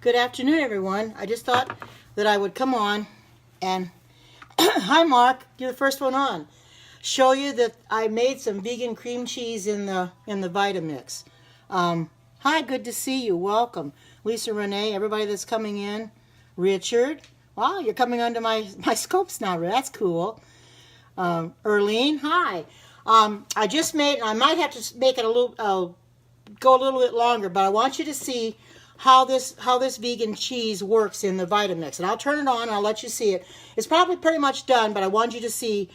Good afternoon, everyone. I just thought that I would come on and, hi Mark, you're the first one on. Show you that I made some vegan cream cheese in the Vitamix. Hi, good to see you. Welcome. Lisa, Renee, everybody that's coming in. Richard. Wow, you're coming onto my scopes now. That's cool. Erlene, hi. I just made, I might have to make it a little, go a little bit longer, but I want you to see how this vegan cheese works in the Vitamix. And I'll turn it on and I'll let you see it. It's probably pretty much done, but I want you to see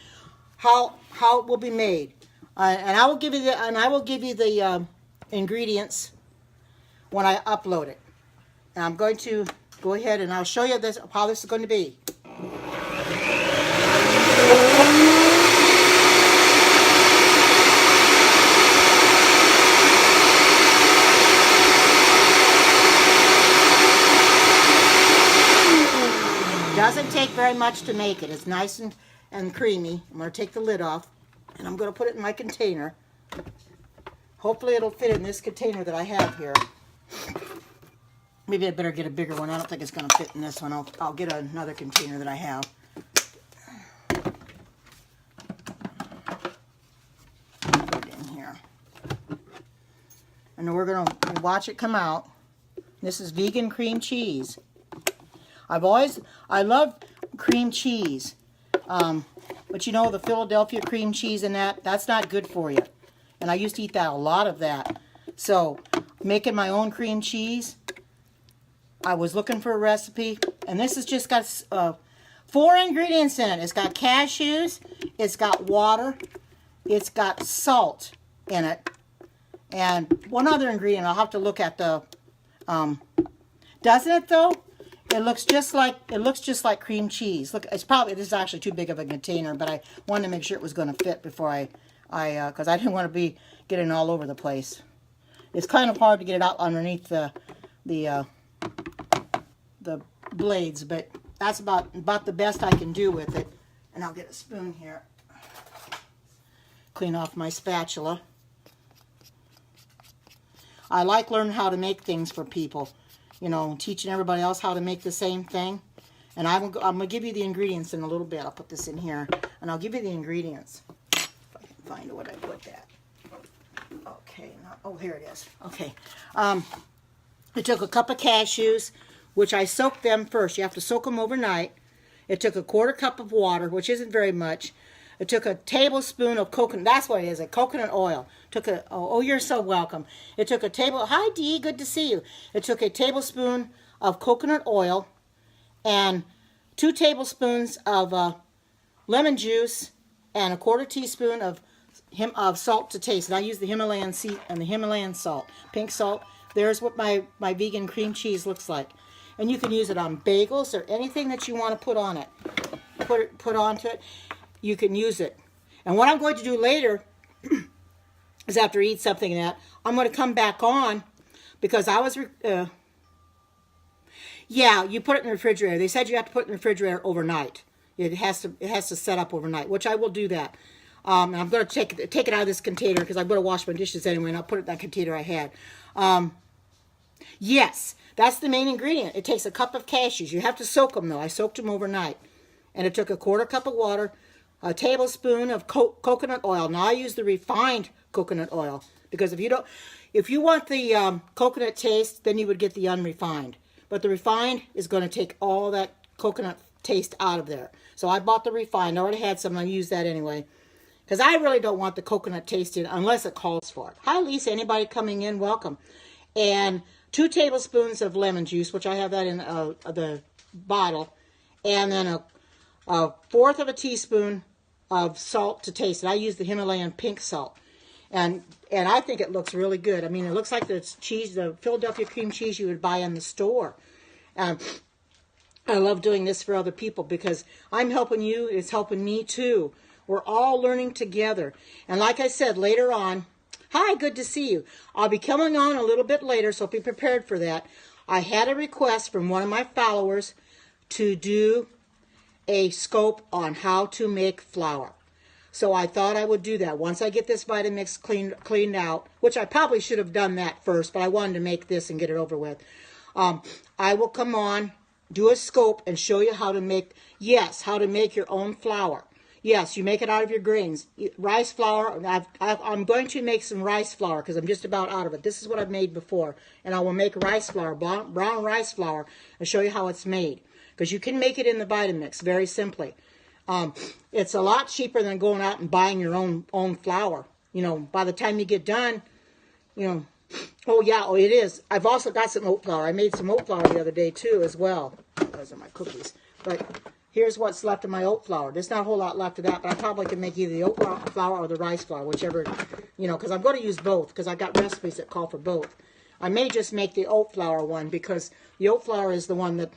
how it will be made. And I will give you the ingredients when I upload it. And I'm going to go ahead and I'll show you how this is going to be. Doesn't take very much to make it. It's nice and creamy. I'm going to take the lid off and I'm going to put it in my container. Hopefully it'll fit in this container that I have here. Maybe I better get a bigger one. I don't think it's going to fit in this one. I'll get another container that I have. Put it in here. And we're going to watch it come out. This is vegan cream cheese. I love cream cheese, but you know the Philadelphia cream cheese and that's not good for you. And I used to eat a lot of that. So making my own cream cheese, I was looking for a recipe, and this has just got 4 ingredients in it. It's got cashews, it's got water, it's got salt in it, and one other ingredient. I'll have to look at the. Doesn't it though? It looks just like cream cheese. Look, this is actually too big of a container, but I wanted to make sure it was going to fit before because I didn't want to be getting all over the place. It's kind of hard to get it out underneath the blades, but that's about the best I can do with it. And I'll get a spoon here. Clean off my spatula. I like learning how to make things for people. You know, teaching everybody else how to make the same thing. And I'm going to give you the ingredients in a little bit. I'll put this in here, and I'll give you the ingredients. If I can find where I put that. Okay, oh, here it is. Okay. I took a cup of cashews, which I soaked them first. You have to soak them overnight. It took a 1/4 cup of water, which isn't very much. It took a tablespoon of coconut. That's what it is, a coconut oil. Oh, you're so welcome. It took hi Dee, good to see you. It took a tablespoon of coconut oil and 2 tablespoons of lemon juice and a 1/4 teaspoon of salt to taste. And I use the Himalayan sea and the Himalayan salt, pink salt. There's what my vegan cream cheese looks like. And you can use it on bagels or anything that you want to put on it. Put onto it. You can use it. And what I'm going to do later is after I eat something that I'm going to come back on because I was yeah, you put it in the refrigerator. They said you have to put it in the refrigerator overnight. It has to set up overnight, which I will do that. And I'm going to take it out of this container because I'm going to wash my dishes anyway, and I'll put it in that container I had. Yes, that's the main ingredient. It takes a cup of cashews. You have to soak them though. I soaked them overnight, and it took a 1/4 cup of water, a tablespoon of coconut oil. Now I use the refined coconut oil because if you want the coconut taste, then you would get the unrefined. But the refined is going to take all that coconut taste out of there. So I bought the refined. I already had some. I use that anyway because I really don't want the coconut taste in unless it calls for it. Hi Lisa, anybody coming in? Welcome. And 2 tablespoons of lemon juice, which I have that in the bottle, and then a 1/4 of a teaspoon of salt to taste. And I use the Himalayan pink salt. And I think it looks really good. I mean, it looks like the cheese, the Philadelphia cream cheese you would buy in the store. I love doing this for other people because I'm helping you. It's helping me too. We're all learning together. And like I said, later on, hi, good to see you. I'll be coming on a little bit later, so be prepared for that. I had a request from one of my followers to do a scope on how to make flour. So I thought I would do that. Once I get this Vitamix cleaned out, which I probably should have done that first, but I wanted to make this and get it over with. I will come on, do a scope, and show you how to make, yes, how to make your own flour. Yes, you make it out of your grains. Rice flour, I'm going to make some rice flour because I'm just about out of it. This is what I've made before. And I will make rice flour, brown rice flour, and show you how it's made. Because you can make it in the Vitamix very simply. It's a lot cheaper than going out and buying your own flour. You know, by the time you get done, you know, oh, it is. I've also got some oat flour. I made some oat flour the other day too as well. Those are my cookies. But here's what's left of my oat flour. There's not a whole lot left of that, but I probably can make either the oat flour or the rice flour, whichever, you know, because I'm going to use both because I've got recipes that call for both. I may just make the oat flour one because the oat flour is the one that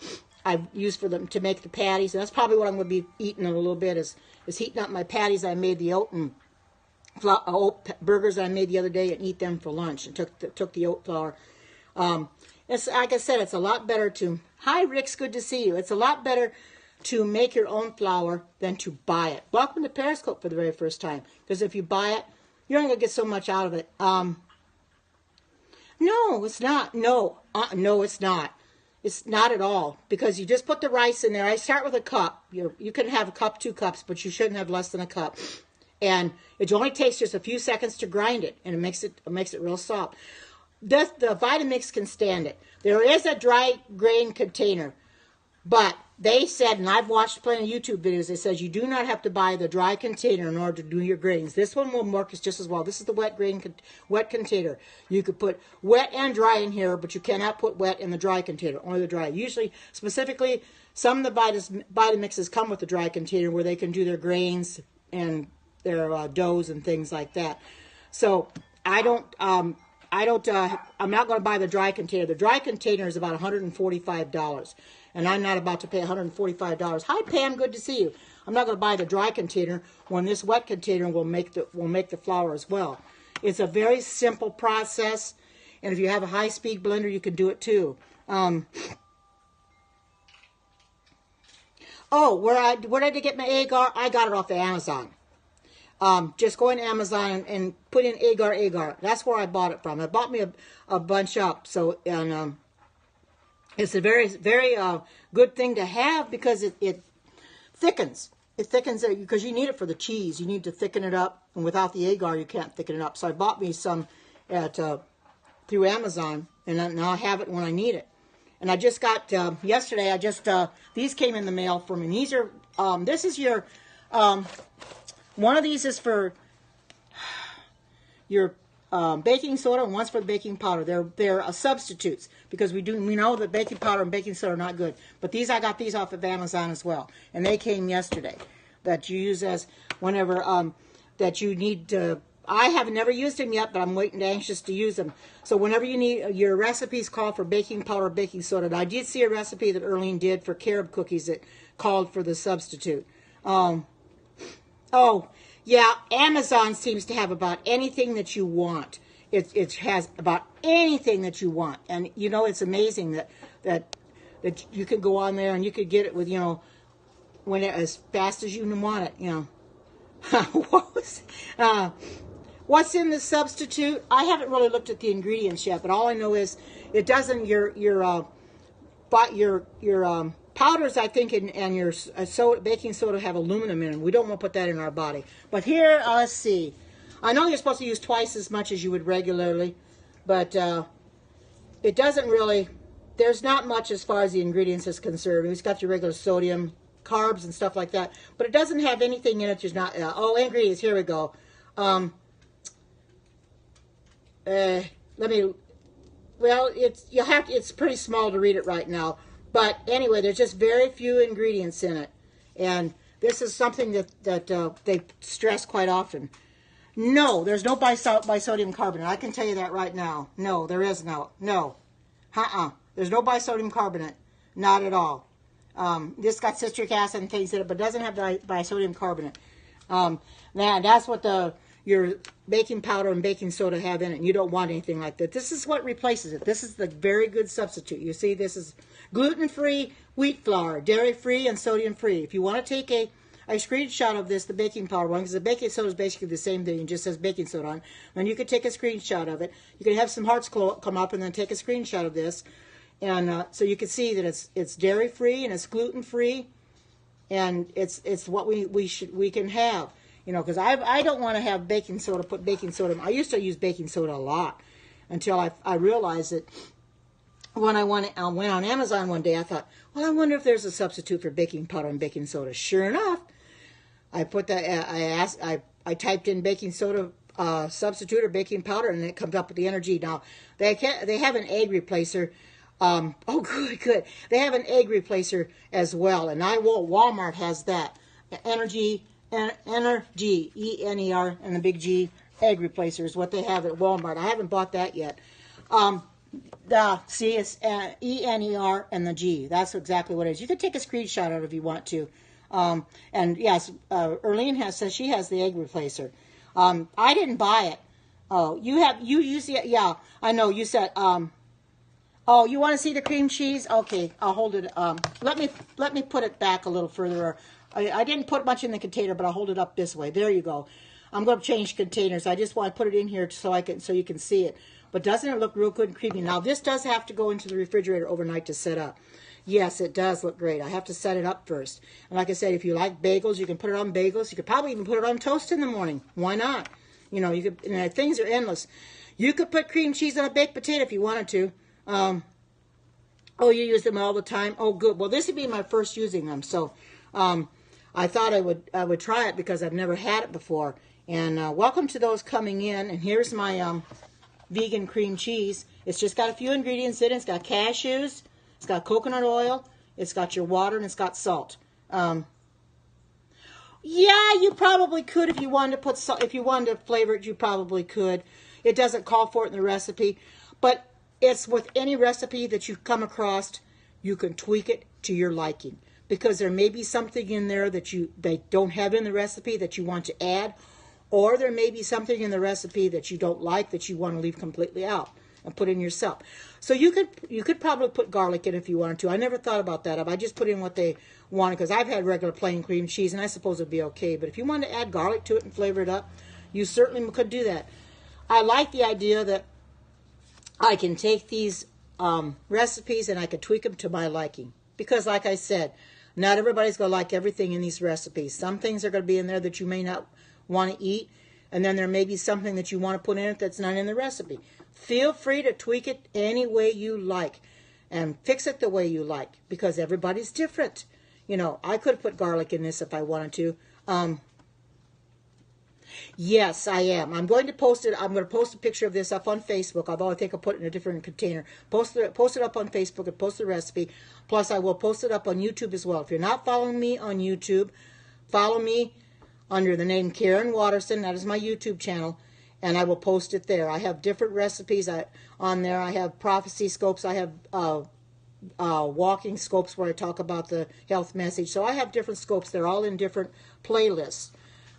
I've used for them to make the patties. And that's probably what I'm going to be eating in a little bit is heating up my patties. I made the oat burgers I made the other day and eat them for lunch and took the oat flour. It's like I said, it's a lot better to, hi Rick's good to see you. It's a lot better to make your own flour than to buy it. Welcome to Periscope for the very first time. Because if you buy it, you're only going to get so much out of it. No, it's not. No, it's not. It's not at all. Because you just put the rice in there. I start with a cup. You can have a cup, 2 cups, but you shouldn't have less than a cup. And it only takes just a few seconds to grind it. And it makes it real soft. The Vitamix can stand it. There is a dry grain container. But they said, and I've watched plenty of YouTube videos, it says you do not have to buy the dry container in order to do your grains. This one will work just as well. This is the wet container. You could put wet and dry in here, but you cannot put wet in the dry container, only the dry. Usually, specifically, some of the Vitamixes come with a dry container where they can do their grains and their doughs and things like that. So I'm not going to buy the dry container. The dry container is about $145. And I'm not about to pay $145. Hi Pam, good to see you. I'm not going to buy the dry container when this wet container will make the flour as well. It's a very simple process, and if you have a high-speed blender, you can do it too. Where did I get my agar? I got it off of Amazon. Just go on Amazon and put in agar. That's where I bought it from. I bought me a bunch up. So it's a very, very good thing to have because it thickens. It thickens it because you need it for the cheese. You need to thicken it up, and without the agar, you can't thicken it up. So I bought me some through Amazon, and now I have it when I need it. And I just got yesterday. These came in the mail for me. And these are this is your one of these is for your baking soda, and one's for the baking powder. They're substitutes because we know that baking powder and baking soda are not good. But I got these off of Amazon as well, and they came yesterday. That you use as whenever that you need to. I have never used them yet, but I'm anxious to use them. So whenever you need your recipes call for baking powder, baking soda. And I did see a recipe that Erlene did for carob cookies that called for the substitute. Yeah, Amazon seems to have about anything that you want. It has about anything that you want. And, you know, it's amazing that you can go on there and you could get it with, you know, as fast as you want it, you know. What's in the substitute? I haven't really looked at the ingredients yet, but all I know is it doesn't, your powders, I think, and your baking soda have aluminum in them. We don't want to put that in our body. But here, let's see. I know you're supposed to use twice as much as you would regularly, but it doesn't really, there's not much as far as the ingredients is concerned. It's got your regular sodium, carbs, and stuff like that. But it doesn't have anything in it. There's not, ingredients, here we go. It's pretty small to read it right now. But anyway, there's just very few ingredients in it. And this is something that they stress quite often. No, there's no bisodium carbonate. I can tell you that right now. No, there is no. No. There's no bisodium carbonate. Not at all. This got citric acid and things in it, but doesn't have bisodium carbonate. That's what your baking powder and baking soda have in it. And you don't want anything like that. This is what replaces it. This is the very good substitute. You see, this is gluten-free wheat flour, dairy-free, and sodium-free. If you want to take a screenshot of this, the baking powder one, because the baking soda is basically the same thing. It just says baking soda on it. Then you could take a screenshot of it. You could have some hearts come up and then take a screenshot of this. And so you can see that it's dairy free and it's gluten free, and it's what we can have. You know, because I don't want to have baking soda. Put baking soda. I used to use baking soda a lot until I realized that when I went on Amazon one day, I thought, well, I wonder if there's a substitute for baking powder and baking soda. Sure enough, I put that. I typed in baking soda substitute or baking powder, and it comes up with the energy. Now they have an egg replacer. Oh, good. They have an egg replacer as well, and Walmart has that energy, ENER, and the big G egg replacer is what they have at Walmart. I haven't bought that yet. See, it's ENER and the G. That's exactly what it is. You can take a screenshot of it if you want to. And yes, Erlene says she has the egg replacer. I didn't buy it. Oh, you use it? Yeah, I know. You said. Oh, you want to see the cream cheese? Okay, I'll hold it. Let me put it back a little further. I didn't put much in the container, but I'll hold it up this way. There you go. I'm going to change containers. I just want to put it in here so you can see it. But doesn't it look real good and creamy? Now this does have to go into the refrigerator overnight to set up. Yes, it does look great. I have to set it up first. And like I said, if you like bagels, you can put it on bagels. You could probably even put it on toast in the morning. Why not? You know, you could. And things are endless. You could put cream cheese on a baked potato if you wanted to. Oh, you use them all the time? Oh, good. Well, this would be my first using them, so I thought I would try it because I've never had it before. And welcome to those coming in. And here's my vegan cream cheese. It's just got a few ingredients in it. It's got cashews. It's got coconut oil. It's got your water, and it's got salt. Yeah, you probably could if you wanted to put salt. If you wanted to flavor it, you probably could. It doesn't call for it in the recipe, but it's with any recipe that you come across, you can tweak it to your liking, because there may be something in there that they don't have in the recipe that you want to add, or there may be something in the recipe that you don't like that you want to leave completely out and put in yourself. So you could probably put garlic in if you wanted to. I never thought about that. I just put in what they wanted because I've had regular plain cream cheese and I suppose it'd be okay. But if you wanted to add garlic to it and flavor it up, you certainly could do that. I like the idea that I can take these recipes and I can tweak them to my liking. Because like I said, not everybody's going to like everything in these recipes. Some things are going to be in there that you may not want to eat. And then there may be something that you want to put in it that's not in the recipe. Feel free to tweak it any way you like. And fix it the way you like. Because everybody's different. You know, I could put garlic in this if I wanted to. Yes, I am. I'm going to post it. I'm going to post a picture of this up on Facebook, although I think I'll put it in a different container. Post it up on Facebook and post the recipe. Plus, I will post it up on YouTube as well. If you're not following me on YouTube, follow me under the name Karen Watterson. That is my YouTube channel, and I will post it there. I have different recipes on there. I have prophecy scopes. I have walking scopes where I talk about the health message. So I have different scopes. They're all in different playlists.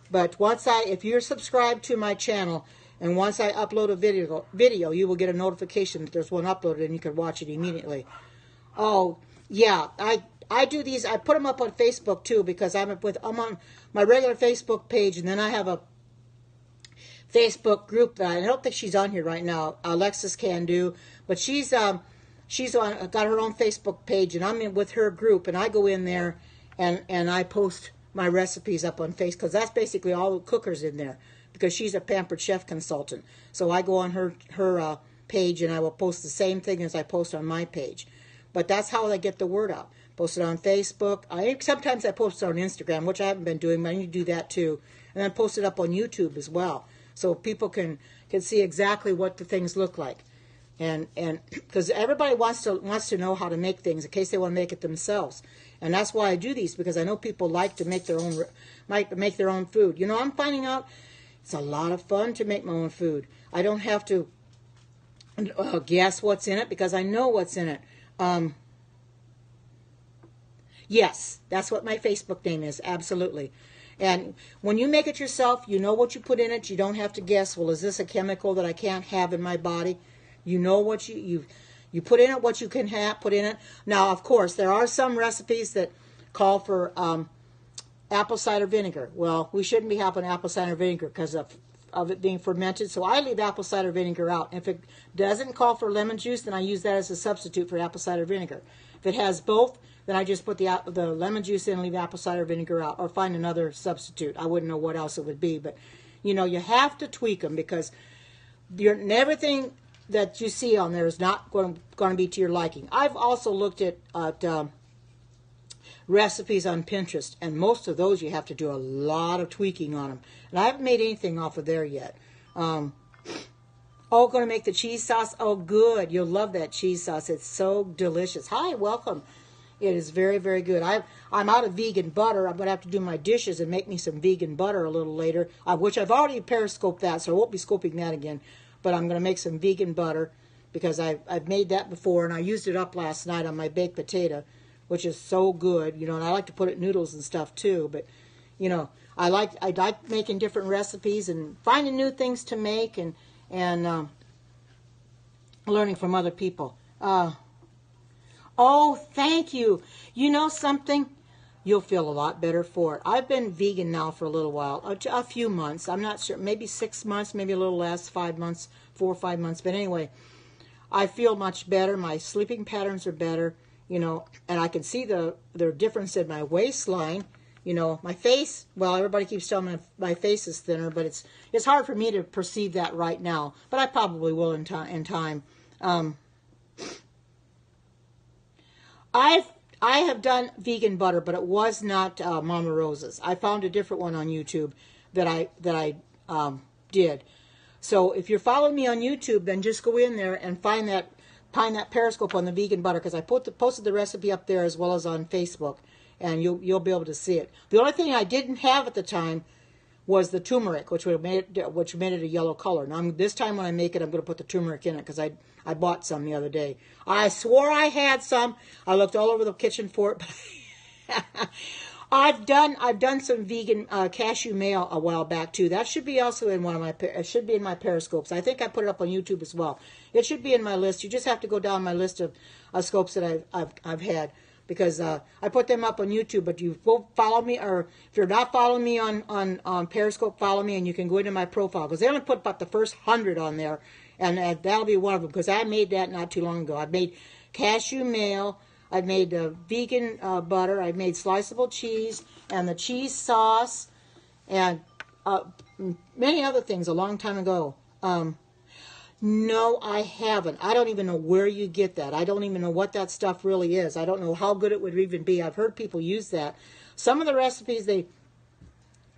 But if you're subscribed to my channel, and once I upload a video, you will get a notification that there's one uploaded, and you can watch it immediately. Oh, yeah, I do these. I put them up on Facebook too because I'm on my regular Facebook page, and then I have a Facebook group that I don't think she's on here right now. Alexis can do, but she's got her own Facebook page, and I'm in with her group, and I go in there and I post my recipes up on Facebook, because that's basically all the cookers in there, because she's a Pampered Chef consultant. So I go on her page and I will post the same thing as I post on my page. But that's how I get the word out. Post it on Facebook. Sometimes I post it on Instagram, which I haven't been doing, but I need to do that too. And then post it up on YouTube as well, so people can see exactly what the things look like. And because everybody wants to know how to make things in case they want to make it themselves. And that's why I do these, because I know people like to make their own food. You know, I'm finding out it's a lot of fun to make my own food. I don't have to guess what's in it because I know what's in it. Yes, that's what my Facebook name is, absolutely. And when you make it yourself, you know what you put in it. You don't have to guess, well, is this a chemical that I can't have in my body? You know what you put in it, what you can put in it. Now, of course, there are some recipes that call for apple cider vinegar. Well, we shouldn't be having apple cider vinegar because of it being fermented, so I leave apple cider vinegar out. If it doesn't call for lemon juice, then I use that as a substitute for apple cider vinegar. If it has both, then I just put the lemon juice in and leave apple cider vinegar out, or find another substitute. I wouldn't know what else it would be, but you know, you have to tweak them, because everything that you see on there is not going to be to your liking. I've also looked at recipes on Pinterest, and most of those you have to do a lot of tweaking on them. And I haven't made anything off of there yet. Oh, going to make the cheese sauce. Oh, good. You'll love that cheese sauce. It's so delicious. Hi, welcome. It is very, very good. I'm out of vegan butter. I'm going to have to do my dishes and make me some vegan butter a little later, which I've already periscoped that, so I won't be scoping that again. But I'm going to make some vegan butter, because I've made that before, and I used it up last night on my baked potato, which is so good, you know, and I like to put it in noodles and stuff too. But, you know, I like making different recipes and finding new things to make, and learning from other people. Oh, thank you. You know something? You'll feel a lot better for it. I've been vegan now for a little while, a few months. I'm not sure, maybe 6 months, maybe a little less, 5 months, 4 or 5 months. But anyway, I feel much better. My sleeping patterns are better, you know, and I can see the difference in my waistline. You know, my face, well, everybody keeps telling me my face is thinner, but it's hard for me to perceive that right now. But I probably will in time. I have done vegan butter, but it was not Mama Rosa's. I found a different one on YouTube that I did. So if you're following me on YouTube, then just go in there and find that periscope on the vegan butter, because I posted the recipe up there as well as on Facebook, and you'll be able to see it. The only thing I didn't have at the time was the turmeric, which made it a yellow color. Now this time when I make it, I'm going to put the turmeric in it, because I bought some the other day. I swore I had some. I looked all over the kitchen for it. But I've done some vegan cashew mayo a while back too. That should be also in one of my. It should be in my periscopes. I think I put it up on YouTube as well. It should be in my list. You just have to go down my list of scopes that I've had, because I put them up on YouTube. But you go follow me, or if you're not following me on Periscope, follow me, and you can go into my profile, because they only put about the first 100 on there, and that'll be one of them, because I made that not too long ago. I made cashew mayo. I've made vegan butter. I've made sliceable cheese and the cheese sauce, and many other things a long time ago. No, I haven't. I don't even know where you get that. I don't even know what that stuff really is. I don't know how good it would even be. I've heard people use that. Some of the recipes that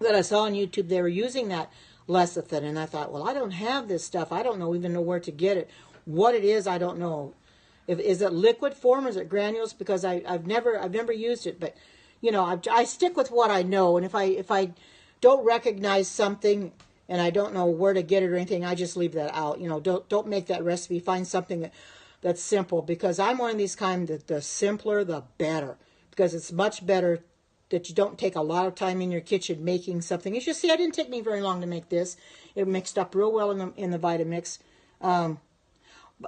I saw on YouTube, they were using that lecithin, and I thought, well, I don't have this stuff. I don't even know where to get it. What it is, I don't know. Is it liquid form or is it granules? Because I've never used it, but you know, I stick with what I know, and if I don't recognize something and I don't know where to get it or anything, I just leave that out. You know, don't make that recipe. Find something that's simple, because I'm one of these kind that the simpler the better, because it's much better that you don't take a lot of time in your kitchen making something. As you see, it didn't take me very long to make this. It mixed up real well in the Vitamix.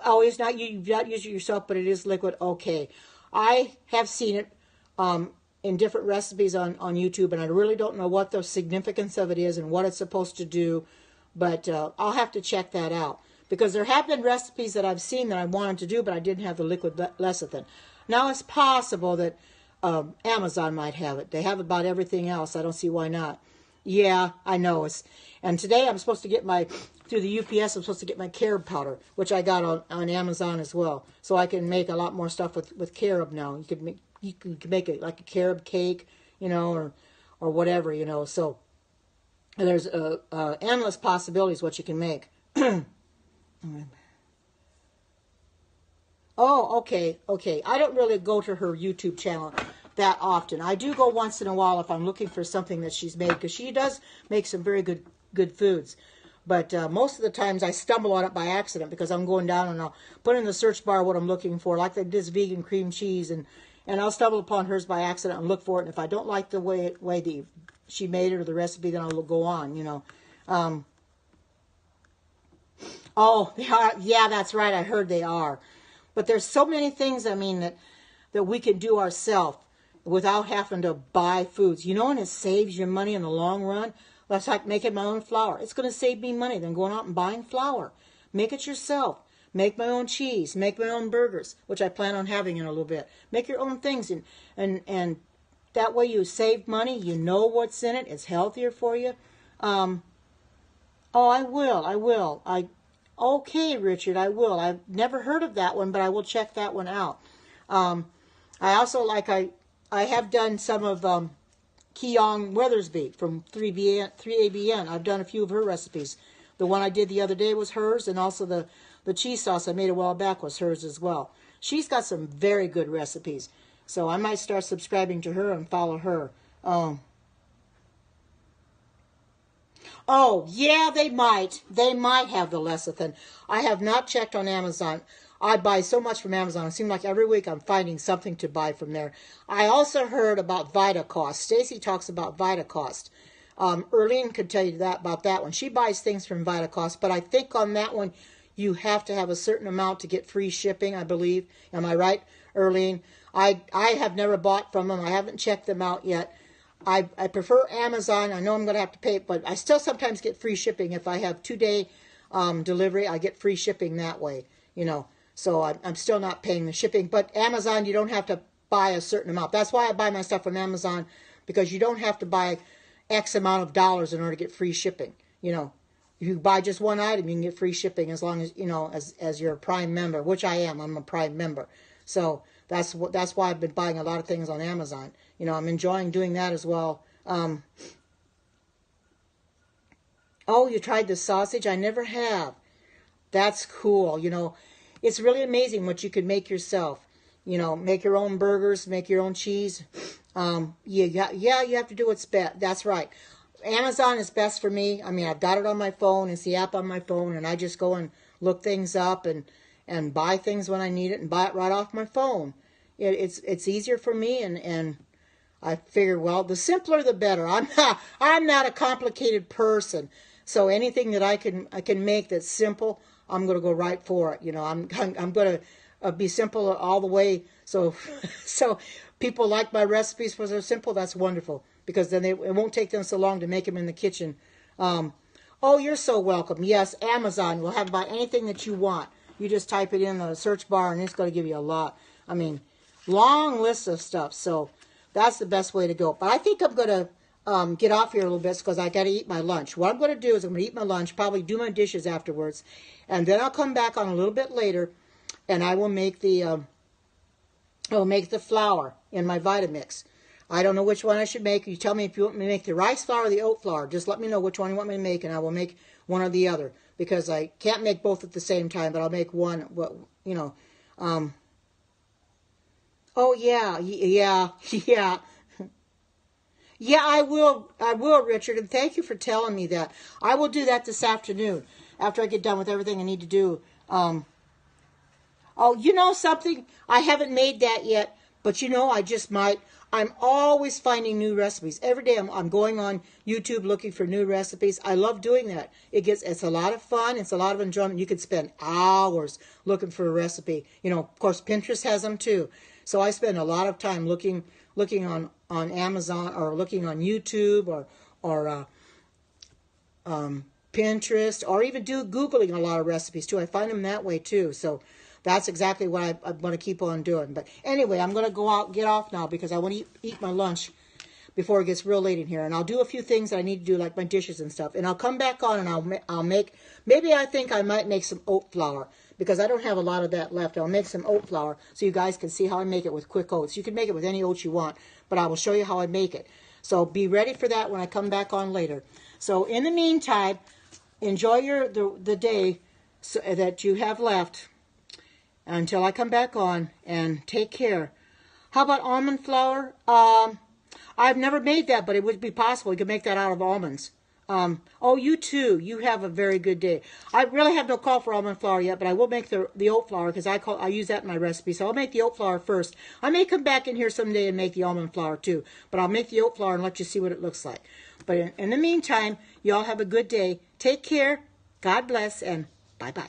Oh, it's not you not use it yourself, but it is liquid. Okay, I have seen it in different recipes on YouTube, and I really don't know what the significance of it is and what it's supposed to do, but I'll have to check that out, because there have been recipes that I've seen that I wanted to do, but I didn't have the liquid lecithin. Now it's possible that Amazon might have it. They have about everything else. I don't see why not. Yeah, I know. And today I'm supposed to get through the UPS, I'm supposed to get my carob powder, which I got on Amazon as well. So I can make a lot more stuff with carob now. You can make it like a carob cake, you know, or whatever, you know. So there's endless possibilities what you can make. Oh, okay. I don't really go to her YouTube channel that often. I do go once in a while if I'm looking for something that she's made, because she does make some very good foods. But most of the times I stumble on it by accident, because I'm going down and I'll put in the search bar what I'm looking for, like this vegan cream cheese, and I'll stumble upon hers by accident and look for it. And if I don't like the way she made it or the recipe, then I'll go on, you know. Oh, they are. Yeah, that's right. I heard they are. But there's so many things, I mean, that we can do ourselves without having to buy foods. You know, and it saves you money in the long run. That's like making my own flour. It's going to save me money than going out and buying flour. Make it yourself. Make my own cheese. Make my own burgers, which I plan on having in a little bit. Make your own things, and that way you save money. You know what's in it. It's healthier for you. Oh, I will. Okay, Richard, I will. I've never heard of that one, but I will check that one out. I also I have done some of Keong Weathersby from 3ABN. I've done a few of her recipes. The one I did the other day was hers, and also the cheese sauce I made a while back was hers as well. She's got some very good recipes, so I might start subscribing to her and follow her. Oh, yeah, they might. They might have the lecithin. I have not checked on Amazon. I buy so much from Amazon. It seems like every week I'm finding something to buy from there. I also heard about VitaCost. Stacy talks about VitaCost. Erlene could tell you about that one. She buys things from VitaCost, but I think on that one you have to have a certain amount to get free shipping, I believe. Am I right, Erlene? I have never bought from them. I haven't checked them out yet. I prefer Amazon. I know I'm going to have to pay, but I still sometimes get free shipping. If I have 2-day delivery, I get free shipping that way, you know. So I'm still not paying the shipping. But Amazon, you don't have to buy a certain amount. That's why I buy my stuff from Amazon, because you don't have to buy X amount of dollars in order to get free shipping. You know, if you buy just one item, you can get free shipping as long as, you know, as you're a Prime member, which I am. I'm a Prime member. So that's why I've been buying a lot of things on Amazon. You know, I'm enjoying doing that as well. Oh, you tried the sausage? I never have. That's cool. You know, it's really amazing what you can make yourself. You know, make your own burgers, make your own cheese. You have to do what's best. That's right. Amazon is best for me. I mean, I've got it on my phone. It's the app on my phone, and I just go and look things up and buy things when I need it and buy it right off my phone. It's easier for me, and I figure, well, the simpler the better. I'm not a complicated person, so anything that I can make that's simple, I'm going to go right for it. You know, I'm going to be simple all the way. So people like my recipes because they're simple. That's wonderful, because then it won't take them so long to make them in the kitchen. Oh, you're so welcome. Yes, Amazon will have about anything that you want. You just type it in the search bar, and it's going to give you a lot. I mean, long list of stuff. So that's the best way to go. But I think I'm going to get off here a little bit because I got to eat my lunch. What I'm going to do is I'm going to eat my lunch, probably do my dishes afterwards, and then I'll come back on a little bit later, and I will make the flour in my Vitamix. I don't know which one I should make. You tell me if you want me to make the rice flour or the oat flour. Just let me know which one you want me to make, and I will make one or the other, because I can't make both at the same time, but I'll make one. You know. Oh yeah. Yeah, I will, Richard, and thank you for telling me that. I will do that this afternoon after I get done with everything I need to do. Oh, you know something? I haven't made that yet, but you know, I just might. I'm always finding new recipes. Every day I'm going on YouTube looking for new recipes. I love doing that. It's a lot of fun. It's a lot of enjoyment. You could spend hours looking for a recipe. You know, of course, Pinterest has them too. So I spend a lot of time looking on Amazon, or looking on YouTube, or Pinterest, or even Googling a lot of recipes too. I find them that way too. So that's exactly what I'm going to keep on doing. But anyway, I'm going to go out, get off now, because I want to eat my lunch before it gets real late in here. And I'll do a few things that I need to do, like my dishes and stuff. And I'll come back on, and I'll make, maybe I think I might make some oat flour, because I don't have a lot of that left. I'll make some oat flour so you guys can see how I make it with quick oats. You can make it with any oats you want, but I will show you how I make it. So be ready for that when I come back on later. So in the meantime, enjoy the day that you have left until I come back on, and take care. How about almond flour? I've never made that, but it would be possible. You could make that out of almonds. Oh, you too. You have a very good day. I really have no call for almond flour yet, but I will make the oat flour, because I use that in my recipe. So I'll make the oat flour first. I may come back in here someday and make the almond flour too, but I'll make the oat flour and let you see what it looks like. But in the meantime, y'all have a good day. Take care. God bless, and bye-bye.